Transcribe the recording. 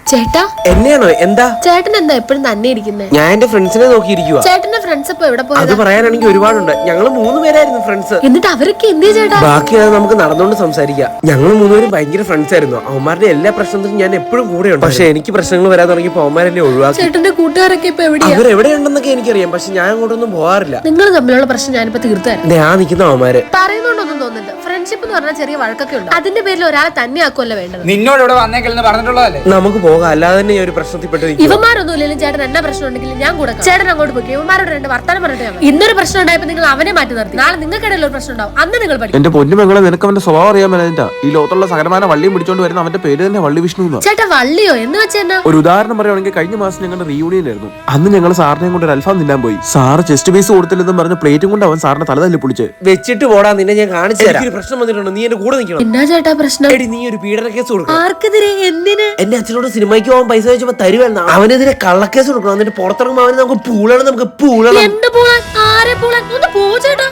ചേട്ടാ എന്നെയാണോ? എന്താ ചേട്ടൻ എന്താ എപ്പോഴും തന്നെ ഇരിക്കുന്നത്? ഞാൻ എന്റെ ഫ്രണ്ട്സിനെ നോക്കിയിരിക്കുക. ചേട്ടന്റെ ഫ്രണ്ട്സ് ഇപ്പൊ എവിടെ അത് പോയത്? പറയാനാണെങ്കിൽ ഒരുപാടുണ്ട്. ഞങ്ങള് 3 പേരായിരുന്നു ഫ്രണ്ട്സ്. എന്നിട്ട് അവരൊക്കെ എന്തിയാ ചേട്ടാ? ബാക്കി അത് നമുക്ക് നടന്നുകൊണ്ട് സംസാരിക്കാം. ഞങ്ങൾ 3 പേരും ഭയങ്കര ഫ്രണ്ട്സ് ആയിരുന്നു. അവന്മാരുടെ എല്ലാ പ്രശ്നത്തിലും ഞാൻ എപ്പോഴും കൂടെയുണ്ട്. പക്ഷെ എനിക്ക് പ്രശ്നങ്ങൾ വരാൻ തുടങ്ങിയപ്പോ അവന്മാരെന്നെ ഒഴിവാക്കി. ചേട്ടന്റെ കൂട്ടുകാരൊക്കെ ഇപ്പൊ എവിടെയാ? അവരെവിടെയുണ്ടെന്നൊക്കെ എനിക്കറിയാം, പക്ഷെ ഞാൻ അങ്ങോട്ടൊന്നും പോകാറില്ല. നിങ്ങൾ തമ്മിലുള്ള പ്രശ്നം ഞാനിപ്പോ തീർത്തായിരുന്നു. ഞാൻ നിൽക്കുന്ന അവന്മാര് പറയുന്നോണ്ടൊന്നും തോന്നുന്നില്ല. ഫ്രണ്ട്ഷിപ്പ് എന്ന് പറഞ്ഞാൽ ചെറിയ വഴക്കൊക്കെ ഉണ്ട്. അതിന്റെ പേരിൽ ഒരാളെ തന്നെ ആക്കുമല്ലോ വേണ്ടത്. നിന്നോട് ഇവിടെ വന്നേക്കല്ലെന്ന് പറഞ്ഞിട്ടുള്ളതല്ലേ? നമുക്ക് പോകാം, അല്ലാതെ തന്നെ ഞാൻ ഒരു പ്രശ്നത്തിൽപ്പെട്ട് ഇവന്മാരൊന്നും ഇല്ലെങ്കിലും ചേട്ടൻ എന്നാ പ്രശ്നം ഉണ്ടെങ്കിലും ഞാൻ കൂടെ ചേട്ടൻ അങ്ങോട്ട് പോയി ഇവന്മാരോട് 2 വർത്താനം പറഞ്ഞിട്ട് ഇന്നൊരു പ്രശ്നം ഉണ്ടായപ്പോ നിങ്ങൾ അവനെ മാറ്റി നിർത്തി. നാളെ നിങ്ങൾക്കിടയിൽ ഒരു പ്രശ്നം ഉണ്ടാവും, അന്ന് നിങ്ങൾ പഠിക്കും. എന്റെ പൊന്നു മകളെ, നിനക്ക് അവന്റെ സ്വഭാവം അറിയാൻ മേലാ. ഈ ലോകത്തുള്ള സകലമാന വള്ളിയും പിടിച്ചോണ്ട് വരുന്ന അവന്റെ പേര് തന്നെ വള്ളി വിഷ്ണു എന്നാ. ചേട്ടാ വള്ളിയോ എന്ന് വെച്ചാ? ഒരു ഉദാഹരണം പറയുകയാണെങ്കിൽ കഴിഞ്ഞ മാസം ഞങ്ങളുടെ റീയൂണിയൻ ആയിരുന്നു. അന്ന് ഞങ്ങൾ സാറിനെയും കൊണ്ട് ഒരു അൽഫാം തിന്നാൻ പോയി. സാറ് ചെസ്റ്റ് പീസ് കൊടുത്തില്ലെന്നും പറഞ്ഞ പ്ലേറ്റും കൊണ്ട് അവൻ സാറിന്റെ തല തല്ലി പൊളിച്ച് വെച്ചിട്ട് പോടാ. നിന്നെ ഞാൻ കാണിച്ചു തരാം. പ്രശ്നം വന്നിട്ടുണ്ട്, നീ എന്റെ കൂടെ നിൽക്കണം. എന്നാ ചേട്ടാ പ്രശ്നം? എടി, നീ ഒരു പീഡന കേസ് കൊടുക്കണം. ആർക്കെതിരെ? എന്തിന്? എന്റെ അച്ഛനോട് സിനിമയ്ക്ക് പോകാൻ പൈസ വെച്ചപ്പോ തരുവെന്ന അവനെതിരെ കള്ളക്കേസ് കൊടുക്കണം. എന്നിട്ട് പുറത്തിറങ്ങുമ്പോൾ അവന് നമുക്ക് പൂളണം. എന്ത് പൂളാൻ? ആരെ പൂളാൻ? ഒന്ന് പോ ചേട്ടാ.